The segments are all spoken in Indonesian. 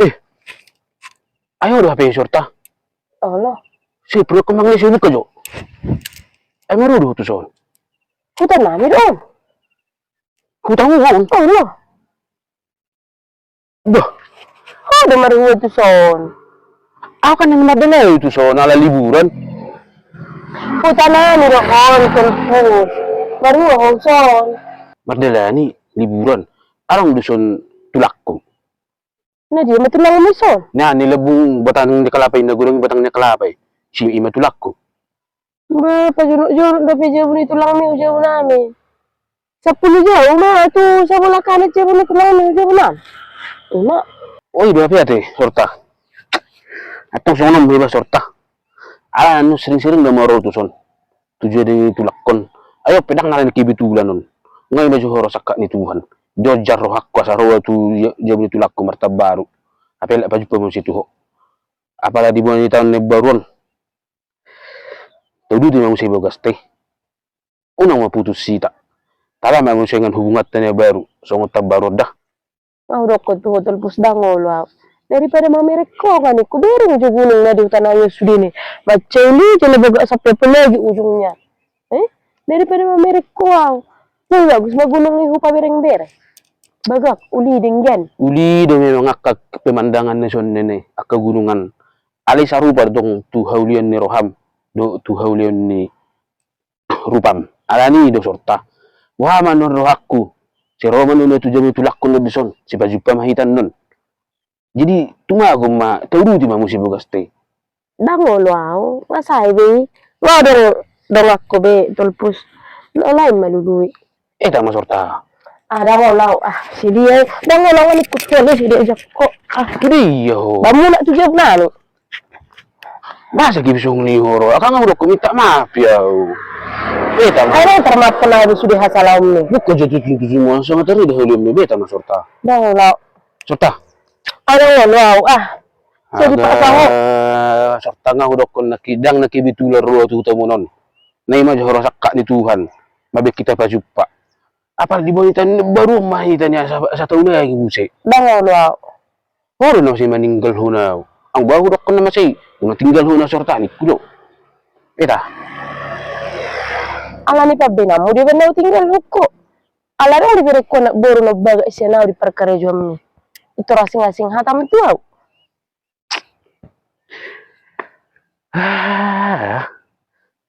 Eh, ayo udah HP sorta. Allah. Si perlu kemangnya sibuk aja. Emang udah tuh son. Hutan nami dong. Hutang uang. Allah. Dah, Ada maru itu son. aku kan yang madala itu son ala liburan. Hutan nami dong telepon. Baru hong son. Madala ni liburan. Arang dusun tulakku. Nah dia mati lang mo son. Nah, nilabung batang ni kalapay na gulong batang ni kalapay. Si ima tulakku. Ba pajunok-junok tapi jauh ni tulang mi jauh nami. 10 jauh mah tu sa bola kanan jauh ni tulang mi jauh nam. Uma. Oh, iba ate sorta. Atong sonam iba sorta. Ala anu sering-sering na maro tu son. Tujuh di tulakkon. Ayo pedang nalan kibitulan nun. Ngay na johoro sakka ni Tuhan. Jojar rohak ko sa roa tu jauh ni tulakku martab baru. Apel apa jumpa mo si Tuho. Apalagi di bulan ni tahun ni baruan. Tuduh di mau saya bogas teh. Unang maputus sita. Tala mau saya dengan hubungan tanya baru. Songot baru dah. Mau rokok tu hotel pusdangol wow. Daripada mamerek ko kan ku bereng je gunung na di hutan ayo sudi ni. Baca ini je boga sampai pelagi ujungnya. Daripada mamerek ko wow. Nah, bagus mah gunung ni hupa bereng ber. Bagak uli denggan. Uli do memang akak pemandangan na son nene. Akak gunungan. Alay sarupa dong tu haulian ni roham. Do tu haulian ni rupam. Alani do sorta. Wah manon rohakku. Si Roman nun tu jami tulak kun lebih son. Si baju pamahitan nun. Jadi tuma aku ma tahu di mamu si bogas teh. Dangol wow. Masai be. Wow dong aku be tolpus. Lain malului. Tak sorta. Dangol law. Si dia dangol law ni kutwala si dia kok. Kiri yo. Bamu nak tu jawab nalo. Masa gibisong ni horo. Akang udah minta maaf ya. Beta mas. Ay termat pala sudah hasalam ni. Bukan jatuh semua sama tadi dah helium ni beta mas sorta. Dangol law. Sorta. Dangol law. Jadi pak saho. Sorta nga udah kon nakidang nakibitular ruwa tu tamunon. Na ima johoro sakka ni Tuhan. Mabek kita pajuppa. Apa di bonitan baru mahitanya sa taon na yung busi. Dangol law. Horo na si maninggal hunaw. Ang bago dok kon na masay. Kung tinggal hunaw sorta ni kulo. Beta. Ala ni pabena mo di benaw tinggal huko. Ala rin di bere ko na boro na baga siya na di perkara jom ni. Ito rasing-rasing hatam tuaw.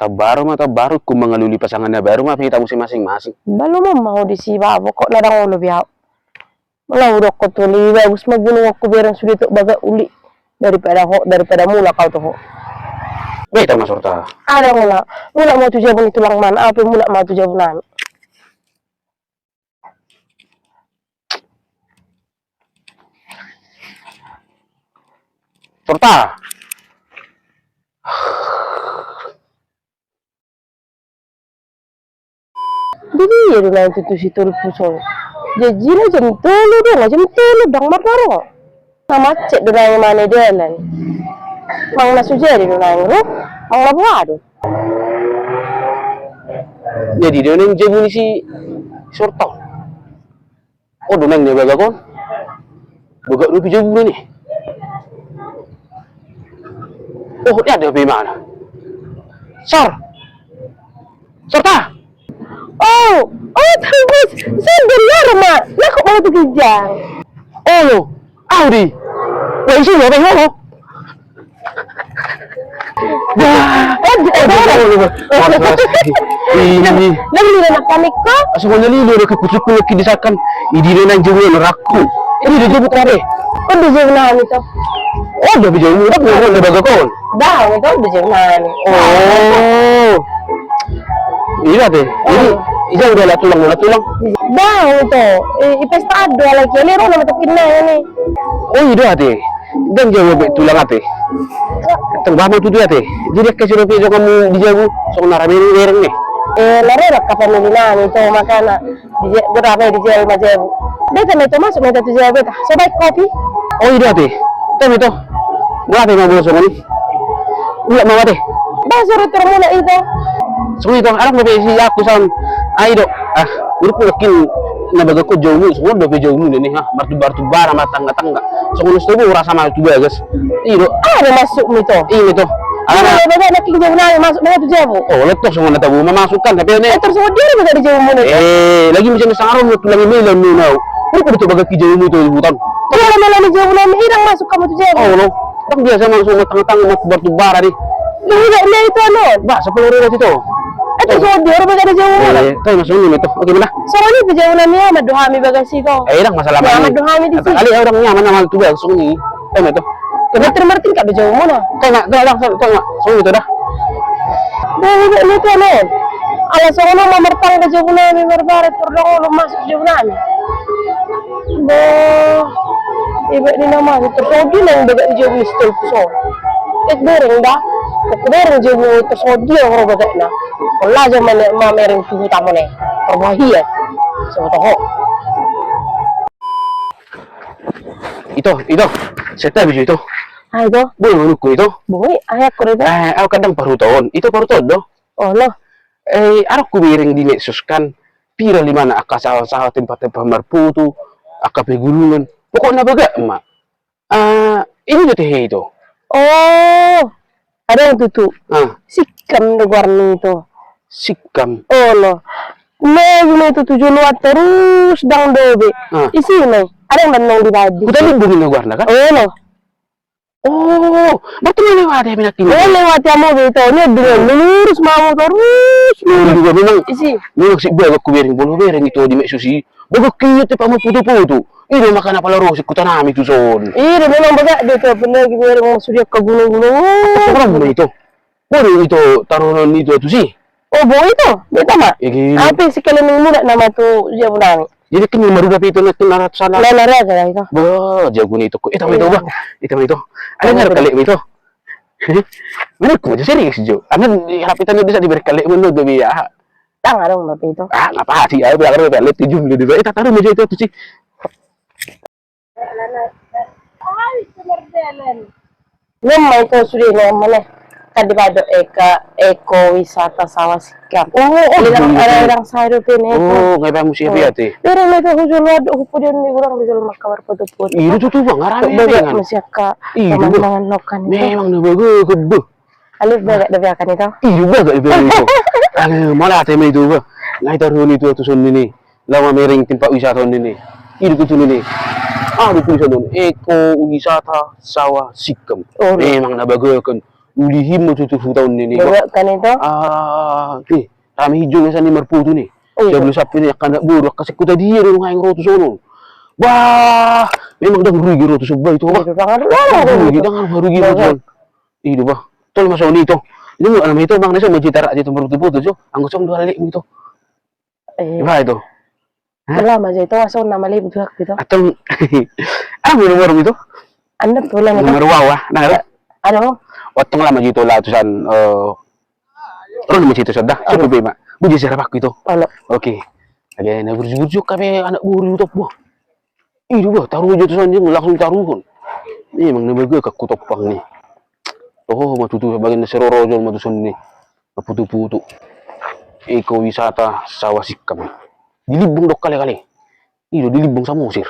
Tabaru kung mga luli pasangan na baru mapita mo si masing-masing. Balo mo mau di si babo kok ladang ulo biyaw. Malawdok ko tuli bagus magunung ako berang sulit baga uli daripada mula kau tuh. Beta mas sorta. Ada mula mau tujuh pun tulang mana apa mula mau tujuh bulan. Sorta. Jadi ya dulu itu si tulpuso. Jadi jam telu dong martaro. Nama cek dulu yang mana jalan. Mang nasujari dulu yang ru, mang labuado. Jadi dia neng jago ni si sorta. Oh doneng dia baga kon. Baga rupi jago ni. Oh dia ada di mana? Sorta. Oh, terus saya benar mak. Lah kok mau dikejar? Oh, Audi. Wah, isi apa yang lo? Ini. Lalu dia nak panik kok? Semuanya ni lo kekutuk lagi disakan. Ini dia nang jauh neraku. Ini dia jauh kare. Kok di jauh itu? Oh, dia jauh dah boleh baga kon. Dah, itu di jauh Oh. Iya deh. Ini udah lah tulang. Dah, itu. Pesta ada lagi. Ini orang nak pindah ini. Oh, iya deh. Dan jauh tulang ate. Tengah mau tu dia teh. Jadi kasih rupiah kamu dijauh sok narami bereng nih. Lari lah kapal milinan itu makanya berapa dijual macam. Beta itu masuk beta tu jual beta. Sebaik kopi. Oh iya teh. Itu. Berapa yang mau sama ni? Enggak mau teh. Dah suruh termula itu. So itu anak mau besi aku san. Ayo dok. Udah pun yakin nabaga ko jauh mu, semua udah jauh mu nih ha, bartu bara matangga-tangga. So kuno sto ora sama itu bagas. Iro, Ada masuk nito. itu. Ano Ana, baga na king jauh na masuk na tu jabo. oh letok semua tabu memasukkan tapi ini Terus dia baga di jauh mo nito. lagi macam sangaron mo lagi melan mo now. Ano ko baga ki jauh mu itu hutan. Dia na ni jauh na hirang masuk kamu tu jabo. Oh no. Tak biasa masuk matangga-tangga mat bartu bara di. Hila na ito ano. Ba, sa peluru itu. Ito so dia baga di jauh mo. Tayo masuk ni itu. Oke mana? So ni di jauh na niya maduhami baga sito. Lang masalah Ya, apa? maduhami di sini. Ali orang nyaman sama itu bang, sung ni. Tayo itu. Kilometer Martin ka di jauh mo na. Tayo lang, sung itu dah. Hila na ito ano. Alas ako na mamartang ka jauh na mi marbara turang ulo masuk jauh na mi. Bo, iba ni naman. Ito so di lang baga di jauh mistel so. Bereng dah. Bereng jauh mo ito so di ang baga na. Wala dyan mamereng tuhuta mo na. Perbahiya. So toho. Itu. Saya biju itu. Ay do. Boleh menurutku itu. Boy, ayak ko rin. Aku kadang baru tahun. Itu baru tahun doh. Oh no. Aku biring di medsos kan. Pira di mana aka sawah-sawah tempat-tempat marputu, aka pegulungan. Pokoknya baga emak. Ini tuh teh itu. Oh. Ada yang tutu. Sikam na guarni ito. Sikam. Oh no. Lagi na ito tujuh luat terus dang dobe. Isi na. Ada yang nandang di badi. Kita limbungin na guarna kan? Oh no. Oh, berarti melewati minat ini. Oh lewat yang mau ito. Ini dengan lurus mau terus. Juga memang Isi. memang si baga ku biring bolu biring itu di medsos sih. Baga kiyut pa mo putu-putu. Ini makan apa laro si kutanami tu son. Iya memang baga dito. Benar gitu yang sudah ke gunung-gunung. Orang mana itu? Baru itu taruhan itu sih. Oh boy ito. Dito ma. Ya gini. Apa si kalian muna nama tu dia bunang. Jadi kan yang baru itu nak narat sana. Lalari aja ito. Bah, jago nih itu. Itu ba? Itu. Ada nggak kali itu? Mana ku jadi serius jo. Anda harapitan bisa diberi kali menurut gabi ya. Tang ada nggak ito. Ngapa sih? Ayo biar balik tujuh di bawah. Itu taruh meja itu sih. Memang ito sudah naman eh. Kadibado eko wisata sawah sikam. Ilang sayro pin ito. Oh, ngayon mo siya biyate. Pero may ito kusulad ako po din ni kurang bisa makawar po to po. Iyo tuh bang, ngarami Baga yan. masya ka Iyo, pemandangan lokan ito. Memang nabago kebo. Alif baga dabiakan ito. Iyo baga iba itu. Malah teme itu ba. Ngai taruh itu tuh son ini. Lama mering tempat wisata ini. Iyo tuh ini. Di tulisan doon, eko wisata sawah sikam. Memang nabago kan. Ulihim mo tuh tahun ini. Baga kan ito. Nih, kami hijau sa ni marputo ni. Siya belum sapi ni akan buruk kasi kuta dia rin ngayon roto sono. Wah, memang dah rugi roto subay itu. Ito pa nga rin. Rugi dah rugi roto. Itu ba? Tol masuk ni itu. Ini mo alam itu bang nasa majitara dito marputo jo. Ang gusto dua lali itu. Iba itu. Wala maja ito aso na mali budak dito. Atong nomor itu? Ano wala na ito. Nomor wawa. Nara. Ano? Otong lama dito latusan ron mo dito sa dah. So problema. Buji sarap ako ito. Ano? Oke. Lagi na burjuk kami anak buru top mo. Iyo ba taruh dito sa njeng langsung taruhon. Memang namaga kakutok pang ni. Oh, matutu bagian na serorojol matusun ni. Maputu-putu. Eko wisata sawah sikam. Dilibong dok kali-kali. Iyo dilibong sa musir.